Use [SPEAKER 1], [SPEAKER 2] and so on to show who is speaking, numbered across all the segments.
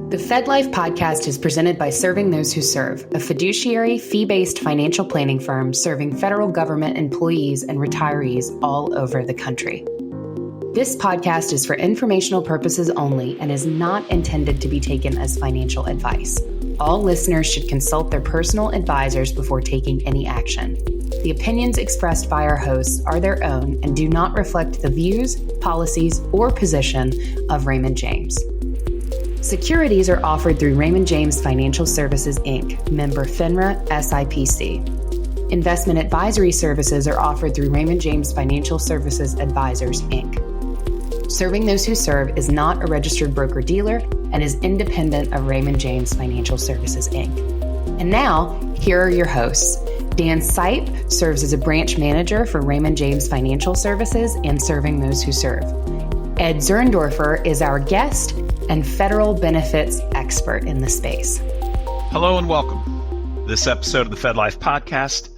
[SPEAKER 1] The FedLife podcast is presented by Serving Those Who Serve, a fiduciary, fee-based financial planning firm serving federal government employees and retirees all over the country. This podcast is for informational purposes only and is not intended to be taken as financial advice. All listeners should consult their personal advisors before taking any action. The opinions expressed by our hosts are their own and do not reflect the views, policies, or position of Raymond James. Securities are offered through Raymond James Financial Services, Inc., member FINRA SIPC. Investment advisory services are offered through Raymond James Financial Services Advisors, Inc. Serving Those Who Serve is not a registered broker-dealer and is independent of Raymond James Financial Services, Inc. And now, here are your hosts. Dan Sipe serves as a branch manager for Raymond James Financial Services and Serving Those Who Serve. Ed Zerndorfer is our guest and federal benefits expert in the space.
[SPEAKER 2] Hello and welcome. This episode of the FedLife podcast,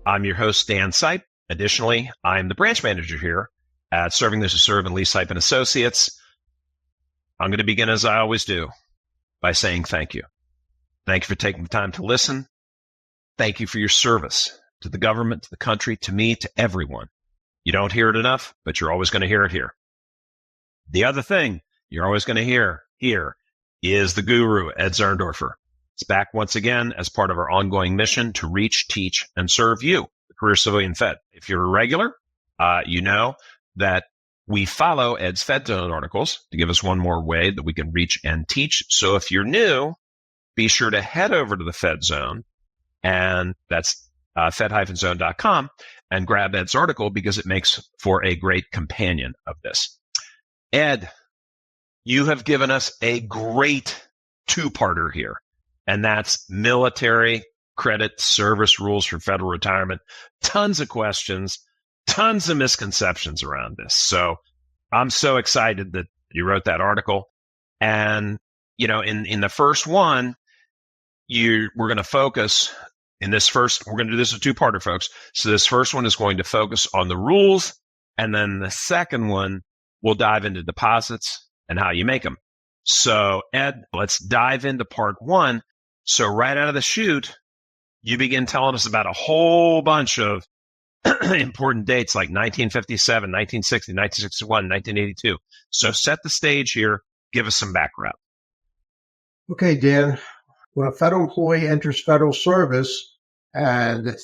[SPEAKER 2] I'm your host, Dan Sipe. Additionally, I'm the branch manager here at Serving Those Who Serve and Lee Sipe and Associates. I'm going to begin as I always do by saying thank you. Thank you for taking the time to listen. Thank you for your service to the government, to the country, to me, to everyone. You don't hear it enough, but you're always going to hear it here. The other thing you're always going to hear here is the guru, Ed Zerndorfer. It's back once again as part of our ongoing mission to reach, teach, and serve you, the career civilian Fed. If you're a regular, you know that we follow Ed's Fed Zone articles to give us one more way that we can reach and teach. So if you're new, be sure to head over to the Fed Zone, and that's fed-zone.com, and grab Ed's article because it makes for a great companion of this. Ed, you have given us a great two-parter here, and that's military credit service rules for federal retirement. Tons of questions, tons of misconceptions around this. So I'm so excited that you wrote that article. And, you know, in the first one, we're going to focus in this first, we're going to do this a two-parter, folks. So this first one is going to focus on the rules. And then the second one, we'll dive into deposits and how you make them. So Ed, let's dive into part one. So right out of the chute, you begin telling us about a whole bunch of important dates like 1957, 1960, 1961, 1982. So set the stage here. Give us some background.
[SPEAKER 3] Okay, Dan. When a federal employee enters federal service, and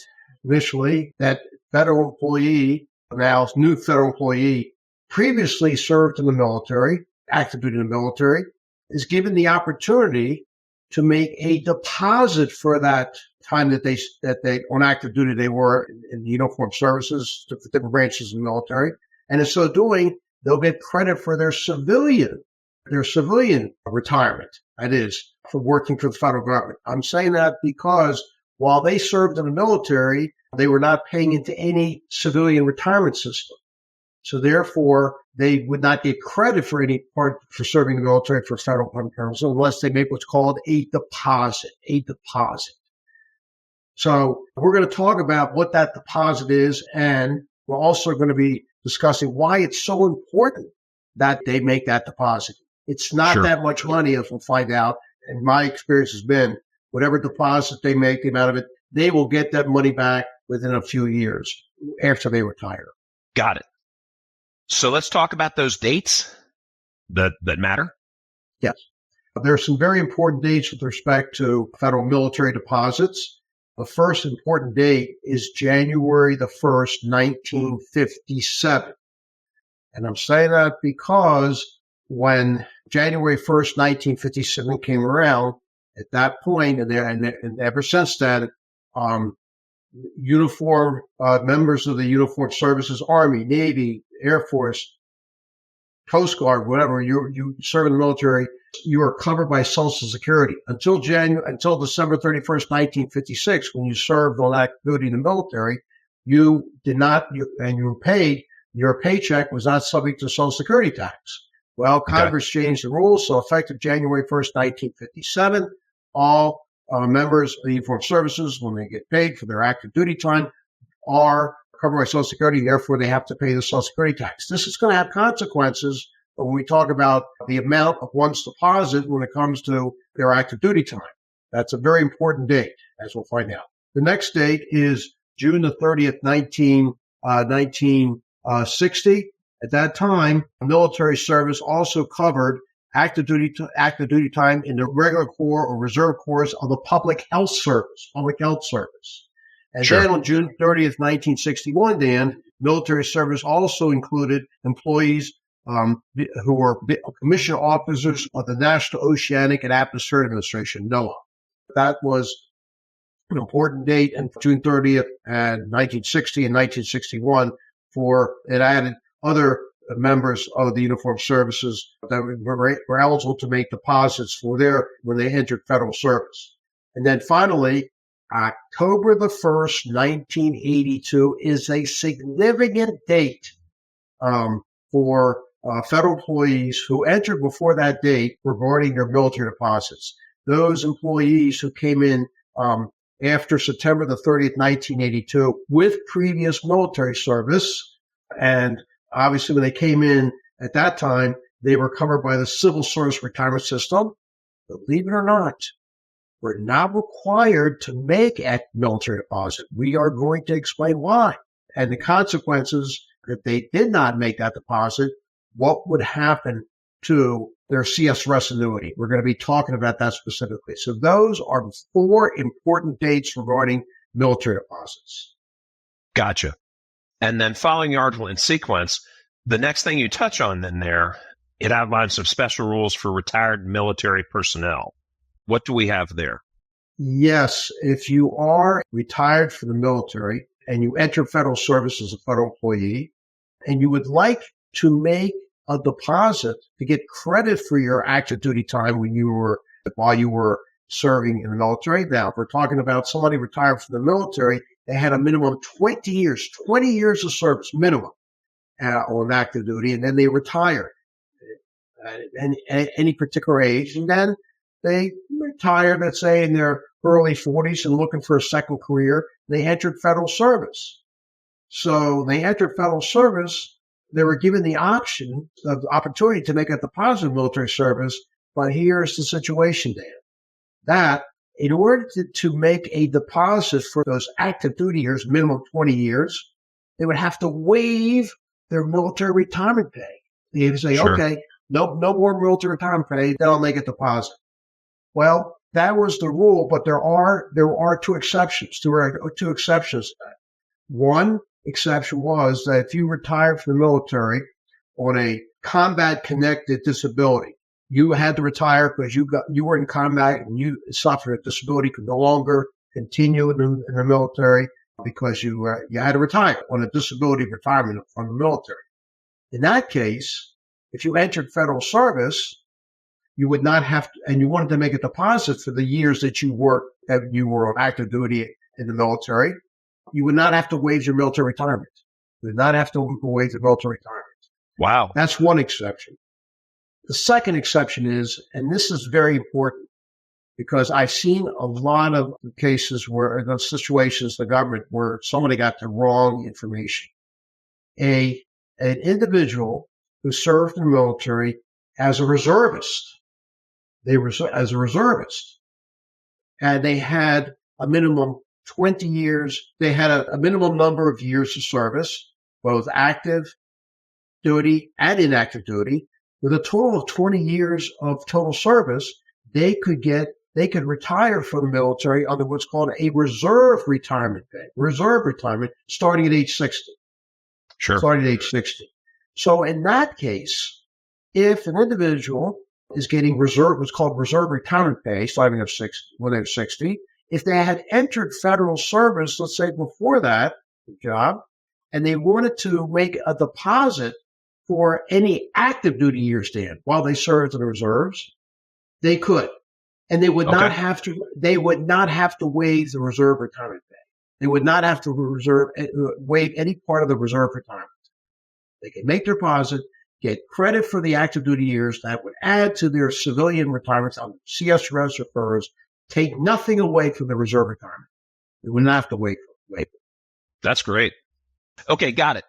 [SPEAKER 3] initially that federal employee, now new federal employee, previously served in the military, active duty in the military, is given the opportunity to make a deposit for that time that they on active duty they were in the uniformed services, different branches of the military, and in so doing, they'll get credit for their civilian retirement. That is, for working for the federal government. I'm saying that because while they served in the military, they were not paying into any civilian retirement system. So therefore, they would not get credit for any part for serving the military for federal purposes unless they make what's called a deposit. So we're going to talk about what that deposit is, and we're also going to be discussing why it's so important that they make that deposit. It's not that much money, as we'll find out. And my experience has been, whatever deposit they make, the amount of it, they will get that money back within a few years after they retire.
[SPEAKER 2] Got it. So let's talk about those dates that matter.
[SPEAKER 3] Yes. There are some very important dates with respect to federal military deposits. The first important date is January the 1st, 1957. And I'm saying that because when January 1st, 1957 came around, at that point, and ever since then, members of the uniformed services, Army, Navy, Air Force, Coast Guard, whatever, you serve in the military, you are covered by Social Security until December 31st, 1956, when you served on active duty in the military. You did not, and you were paid. Your paycheck was not subject to Social Security tax. Well, Congress changed the rules, so effective January 1st, 1957, all members of the uniformed services, when they get paid for their active duty time, are covered by Social Security. Therefore, they have to pay the Social Security tax. This is going to have consequences But when we talk about the amount of one's deposit when it comes to their active duty time, that's a very important date, as we'll find out. The next date is June the 30th, 1960. At that time, military service also covered active duty time in the regular corps or reserve corps of the public health service. And
[SPEAKER 2] Sure.
[SPEAKER 3] then on June 30th, 1961, Dan, military service also included employees who were commissioned officers of the National Oceanic and Atmospheric Administration, NOAA. That was an important date, and June 30th and 1960 and 1961 it added other members of the uniformed services that were eligible to make deposits when they entered federal service. And then finally, October the 1st, 1982 is a significant date for federal employees who entered before that date regarding their military deposits. Those employees who came in after September the 30th, 1982 with previous military service, and obviously when they came in at that time, they were covered by the civil service retirement system. Believe it or not, we're not required to make a military deposit. We are going to explain why and the consequences if they did not make that deposit, what would happen to their CSRS annuity. We're going to be talking about that specifically. So those are 4 important dates regarding military deposits.
[SPEAKER 2] Gotcha. And then following the article in sequence, the next thing you touch on then there, it outlines some special rules for retired military personnel. What do we have there?
[SPEAKER 3] Yes, if you are retired from the military and you enter federal service as a federal employee and you would like to make a deposit to get credit for your active duty time while you were serving in the military. Now, if we're talking about somebody retired from the military, they had a minimum of 20 years of service minimum on active duty, and then they retired at any particular age. And then they retired, let's say, in their early 40s and looking for a second career. They entered federal service. So they entered federal service. They were given the opportunity to make a deposit in military service. But here's the situation, Dan, that in order to make a deposit for those active duty years, minimum 20 years, they would have to waive their military retirement pay. They would say,
[SPEAKER 2] Sure.
[SPEAKER 3] Okay, no more military retirement pay, then I'll make a deposit. Well, that was the rule, but there are 2 exceptions. There are 2 exceptions to that. One exception was that if you retired from the military on a combat-connected disability, you had to retire because you were in combat and you suffered a disability, could no longer continue in the military because you had to retire on a disability retirement from the military. In that case, if you entered federal service, you would not have to, and you wanted to make a deposit for the years that you were on active duty in the military, you would not have to waive your military retirement. You would not have to waive the military retirement.
[SPEAKER 2] Wow.
[SPEAKER 3] That's one exception. The second exception is, and this is very important because I've seen a lot of cases where the situations, the government, where somebody got the wrong information. An individual who served in the military as a reservist, and they had a minimum 20 years. They had a minimum number of years of service, both active duty and inactive duty. With a total of 20 years of total service, they could retire from the military under what's called a reserve retirement starting at age 60.
[SPEAKER 2] Sure.
[SPEAKER 3] Starting at age 60. So in that case, if an individual is getting what's called reserve retirement pay starting at 60, when they're 60, if they had entered federal service, let's say before that job, and they wanted to make a deposit for any active duty years, Dan, while they served in the reserves, they could. And they would not have to waive the reserve retirement pay. They would not have to waive any part of the reserve retirement. They could make their deposit, get credit for the active duty years that would add to their civilian retirements on CSRS or FERS, take nothing away from the reserve retirement. They would not have to waive it.
[SPEAKER 2] That's great. Okay, got it.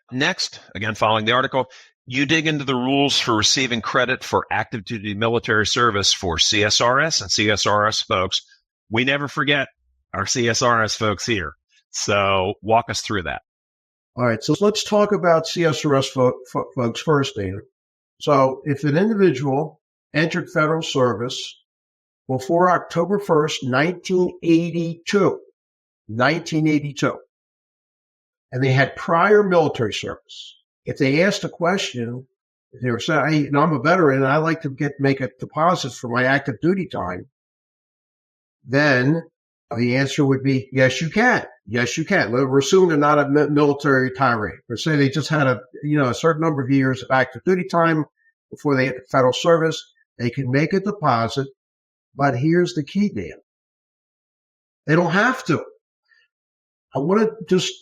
[SPEAKER 2] Next, again, following the article, You dig into the rules for receiving credit for active duty military service for CSRS and CSRS folks. We never forget our CSRS folks here. So walk us through that.
[SPEAKER 3] All right, so let's talk about CSRS folks first, Dan. So if an individual entered federal service before October 1st, 1982, and they had prior military service, if they asked a question, if they were saying, hey, I'm a veteran and I like to make a deposit for my active duty time, then the answer would be, yes, you can. Yes, you can. We're assuming they're not a military retiree. We're saying they just had a certain number of years of active duty time before they hit federal service. They can make a deposit, but here's the key, Dan. They don't have to. I want to just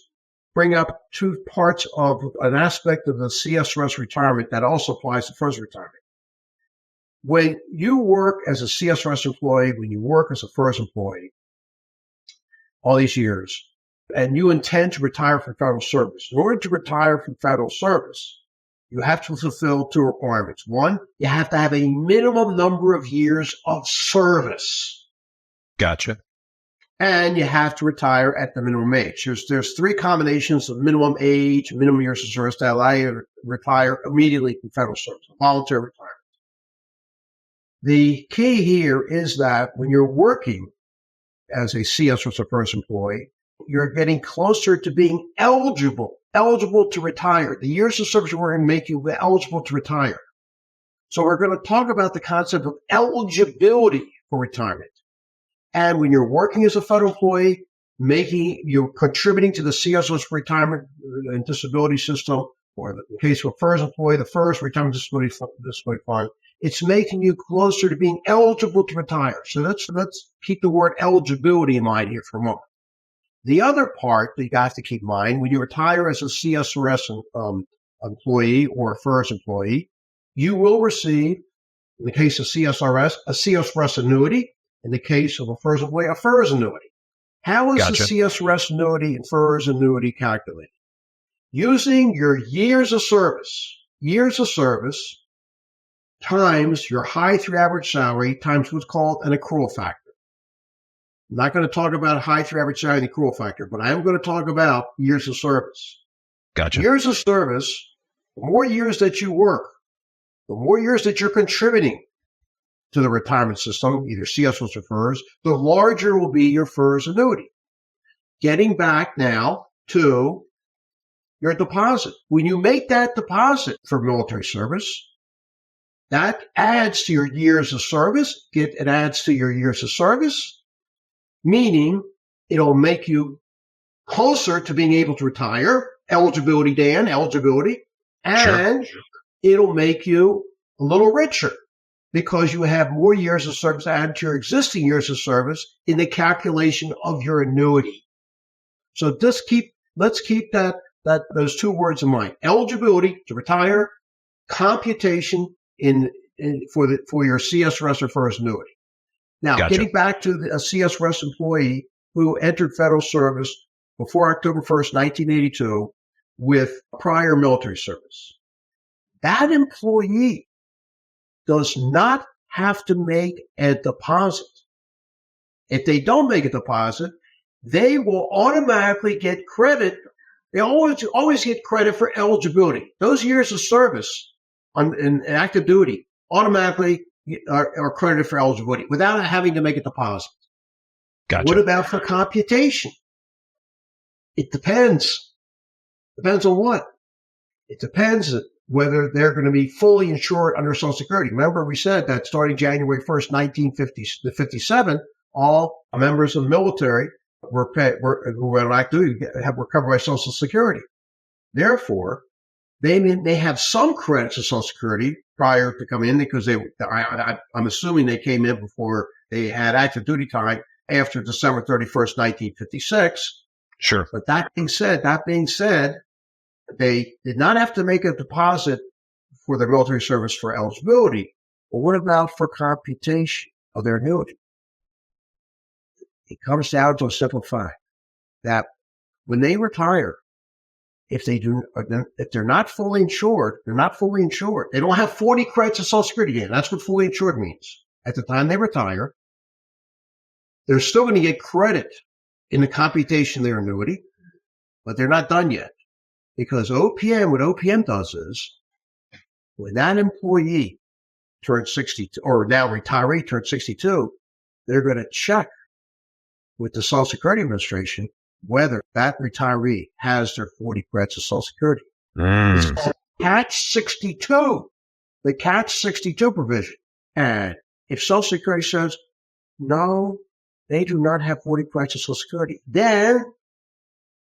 [SPEAKER 3] bring up two parts of an aspect of the CSRS retirement that also applies to FERS retirement. When you work as a CSRS employee, when you work as a FERS employee, all these years, and you intend to retire from federal service. In order to retire from federal service, you have to fulfill two requirements. One, you have to have a minimum number of years of service.
[SPEAKER 2] Gotcha.
[SPEAKER 3] And you have to retire at the minimum age. There's three combinations of minimum age, minimum years of service that allow you to retire immediately from federal service, voluntary retirement. The key here is that when you're working as a CSRS or FERS employee, you're getting closer to being eligible to retire. The years of service we're going to make you eligible to retire. So we're going to talk about the concept of eligibility for retirement. And when you're working as a federal employee, you're contributing to the CSRS retirement and disability system, or in the case of a FERS employee, the FERS retirement disability fund, it's making you closer to being eligible to retire. So let's keep the word eligibility in mind here for a moment. The other part that you have to keep in mind, when you retire as a CSRS employee or a FERS employee, you will receive, in the case of CSRS, a CSRS annuity. In the case of a FERS employee, a FERS annuity. How is
[SPEAKER 2] Gotcha.
[SPEAKER 3] the CSRS annuity and FERS annuity calculated? Using your years of service times your high through average salary times what's called an accrual factor. I'm not going to talk about high through average salary and the accrual factor, but I am going to talk about years of service.
[SPEAKER 2] Gotcha.
[SPEAKER 3] Years of service, the more years that you work, the more years that you're contributing to the retirement system, either CSRS or FERS, the larger will be your FERS annuity. Getting back now to your deposit. When you make that deposit for military service, that adds to your years of service. It adds to your years of service, meaning it'll make you closer to being able to retire. Eligibility, Dan, eligibility. And Sure. It'll make you a little richer because you have more years of service added to your existing years of service in the calculation of your annuity. So let's keep those two words in mind. Eligibility to retire, computation for your CSRS or FERS annuity. Now,
[SPEAKER 2] Gotcha.
[SPEAKER 3] Getting back to a CSRS employee who entered federal service before October 1st, 1982 with prior military service. That employee does not have to make a deposit. If they don't make a deposit, they will automatically get credit. They always get credit for eligibility. Those years of service in active duty automatically are credited for eligibility without having to make a deposit.
[SPEAKER 2] Gotcha.
[SPEAKER 3] What about for computation? It depends. Depends on what? It depends whether they're going to be fully insured under Social Security. Remember, we said that starting January 1st, 1957, all members of the military who were active were covered by Social Security. Therefore, they may have some credits of Social Security prior to coming in because I'm assuming they came in before they had active duty time after December 31st, 1956.
[SPEAKER 2] Sure.
[SPEAKER 3] But that being said, they did not have to make a deposit for their military service for eligibility. But what about for computation of their annuity? It comes down to a simple fact that when they retire, if they're not fully insured, they're not fully insured. They don't have 40 credits of Social Security in. That's what fully insured means. At the time they retire, they're still going to get credit in the computation of their annuity, but they're not done yet. Because what OPM does is, when that employee turns 62, or now retiree turns 62, they're going to check with the Social Security Administration whether that retiree has their 40 credits of Social Security. It's called Catch 62, the Catch 62 provision. And if Social Security says, no, they do not have 40 credits of Social Security, then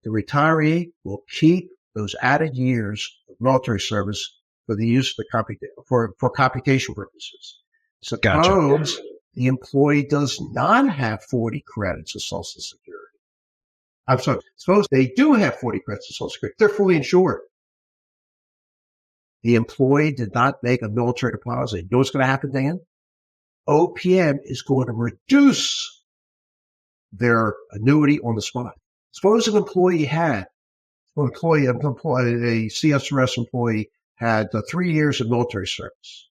[SPEAKER 3] the retiree will keep those added years of military service for the use of the for computation purposes. Suppose the employee does not have 40 credits of Social Security. I'm sorry. Suppose they do have 40 credits of Social Security. They're fully insured. The employee did not make a military deposit. You know what's going to happen, Dan? OPM is going to reduce their annuity on the spot. Suppose an employee a CSRS employee had 3 years of military service.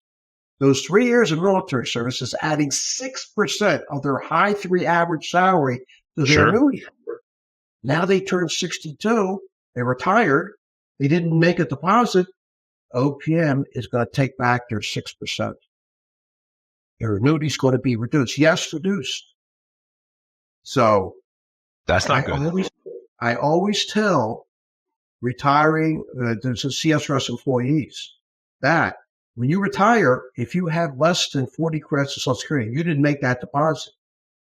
[SPEAKER 3] Those 3 years of military service is adding 6% of their high 3 average salary to their annuity. Now they turn 62, they retired, they didn't make a deposit. OPM is going to take back their 6%. Their annuity is going to be reduced. Yes, reduced. So
[SPEAKER 2] that's not good.
[SPEAKER 3] I always tell retiring CSRS employees that when you retire, if you have less than 40 credits of Social Security, you didn't make that deposit,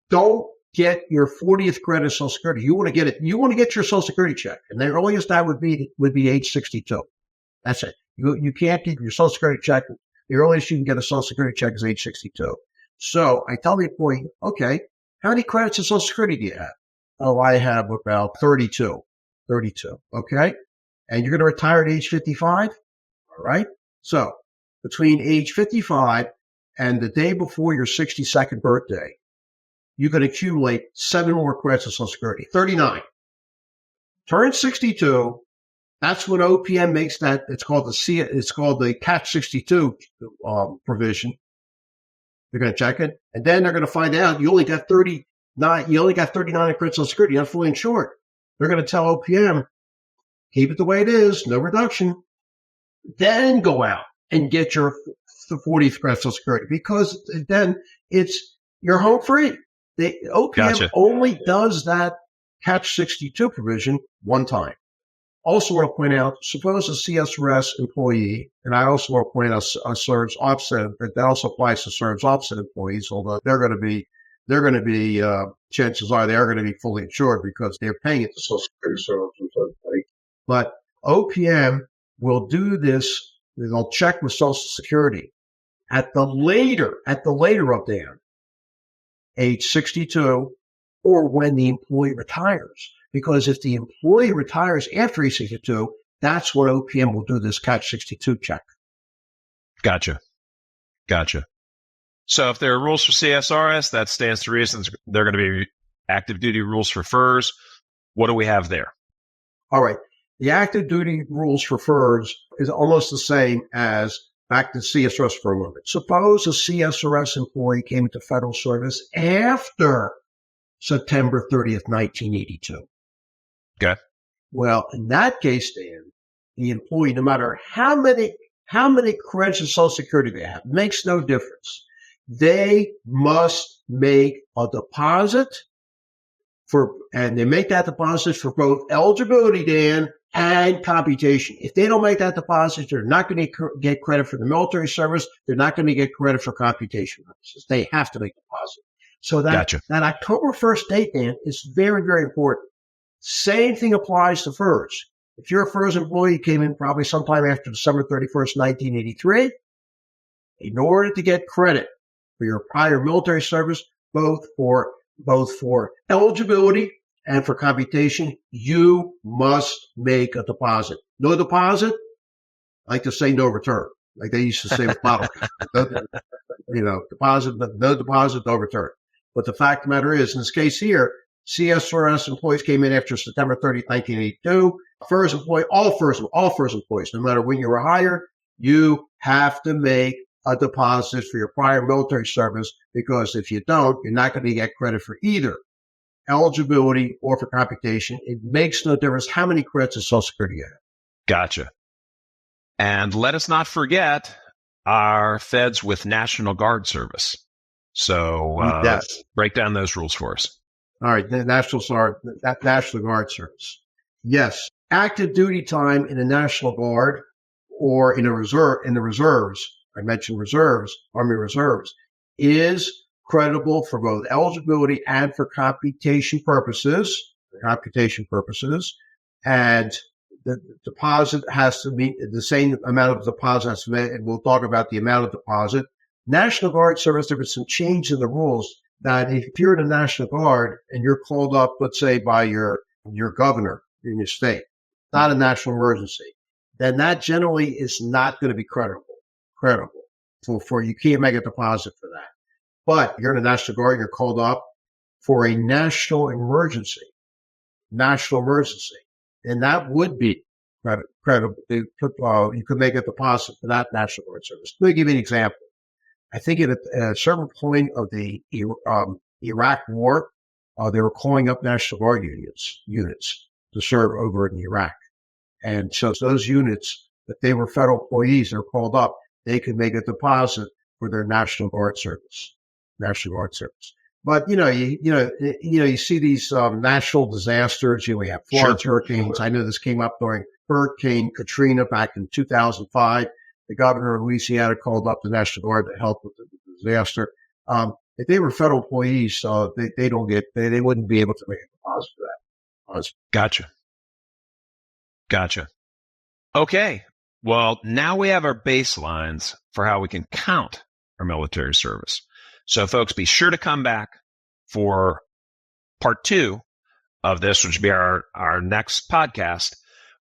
[SPEAKER 3] don't get your 40th credit of Social Security. You want to get it. You want to get your Social Security check, and the earliest that would be age 62. That's it. You can't get your Social Security check. The earliest you can get a Social Security check is age 62. So I tell the employee, okay, how many credits of Social Security do you have? Oh, I have about 32. Okay. And you're going to retire at age 55. All right. So between age 55 and the day before your 62nd birthday, you can accumulate 7 more credits of Social Security, 39. Turn 62. That's when OPM makes that. It's called the Catch 62 provision. They're going to check it, and then they're going to find out you only got 39. You only got 39 credits of Social Security. You're not fully insured. They're going to tell OPM, keep it the way it is, no reduction. Then go out and get your 40th credit of Social Security, because then you're home free. OPM only does that Catch 62 provision one time. Also want to point out, suppose a CSRS employee, and I also want to point out a SERS offset, but that also applies to SERS offset employees, although they're going to be, chances are they are going to be fully insured because they're paying it to Social Security Service. But OPM will do this. They'll check with Social Security at the later of them, age 62, or when the employee retires. Because if the employee retires after age 62, that's when OPM will do this Catch 62 check.
[SPEAKER 2] Gotcha. So if there are rules for CSRS, that stands to reason they're going to be active duty rules for FERS. What do we have there?
[SPEAKER 3] All right. The active duty rules for FERS is almost the same as back to CSRS for a moment. Suppose a CSRS employee came into federal service after September 30th, 1982.
[SPEAKER 2] Okay.
[SPEAKER 3] Well, in that case, Dan, the employee, no matter how many credits of Social Security they have, makes no difference. They must make a deposit and they make that deposit for both eligibility, Dan, and computation. If they don't make that deposit, they're not going to get credit for the military service. They're not going to get credit for computation purposes. They have to make a deposit. So that October 1st date, Dan, is very, very important. Same thing applies to FERS. If you're a FERS employee, you came in probably sometime after December 31st, 1983, in order to get credit for your prior military service, both for eligibility and for computation, you must make a deposit. No deposit, I like to say no return, like they used to say with model. Deposit, no deposit, no return. But the fact of the matter is, in this case here, CSRS employees came in after September 30th, 1982. FERS employee, all FERS employees, no matter when you were hired, you have to make a deposit for your prior military service, because if you don't, you're not going to get credit for either eligibility or for computation. It makes no difference how many credits of Social Security you have.
[SPEAKER 2] Gotcha. And let us not forget our feds with National Guard service. So break down those rules for us.
[SPEAKER 3] All right, the National Guard service. Yes, active duty time in the National Guard or in the reserves, I mentioned reserves, Army Reserves, is creditable for both eligibility and for computation purposes. And the deposit has to meet the same amount of deposit has to be, and we'll talk about the amount of deposit. National Guard service, there was some change in the rules that if you're in the National Guard and you're called up, let's say by your governor in your state, not a national emergency, then that generally is not going to be creditable. For you can't make a deposit for that. But you're in the National Guard, you're called up for a national emergency, and that would be credible. You could make a deposit for that National Guard service. Let me give you an example. I think at a certain point of the Iraq War, they were calling up National Guard units to serve over in Iraq. And so those units, if they were federal employees, they're called up, they could make a deposit for their National Guard service. But you see these natural disasters. We have floods, hurricanes. I know this came up during Hurricane Katrina back in 2005. The governor of Louisiana called up the National Guard to help with the disaster. If they were federal employees, they wouldn't be able to make a deposit for that.
[SPEAKER 2] Gotcha. Okay. Well, now we have our baselines for how we can count our military service. So folks, be sure to come back for part 2 of this, which will be our next podcast,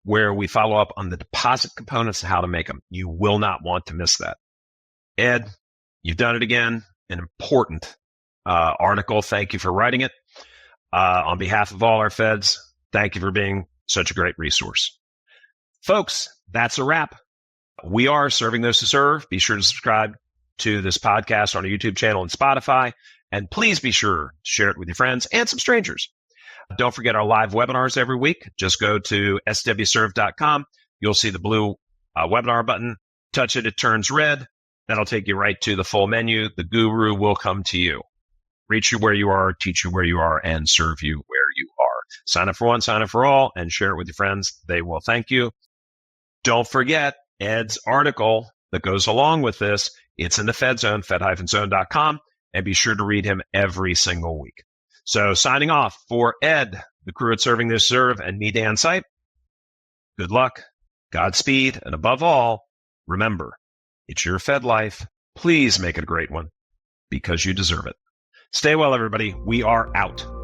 [SPEAKER 2] where we follow up on the deposit components and how to make them. You will not want to miss that. Ed, you've done it again. An important article. Thank you for writing it. On behalf of all our feds, thank you for being such a great resource. Folks, that's a wrap. We are Serving Those Who Serve. Be sure to subscribe to this podcast on our YouTube channel and Spotify. And please be sure to share it with your friends and some strangers. Don't forget our live webinars every week. Just go to swserve.com. You'll see the blue webinar button. Touch it. It turns red. That'll take you right to the full menu. The guru will come to you, reach you where you are, teach you where you are, and serve you where you are. Sign up for one, sign up for all, and share it with your friends. They will thank you. Don't forget Ed's article that goes along with this. It's in the Fed Zone, fed-zone.com, and be sure to read him every single week. So signing off for Ed, the crew at Serving Those Who Serve, and me, Dan Sipe. Good luck, Godspeed, and above all, remember, it's your Fed life. Please make it a great one, because you deserve it. Stay well, everybody. We are out.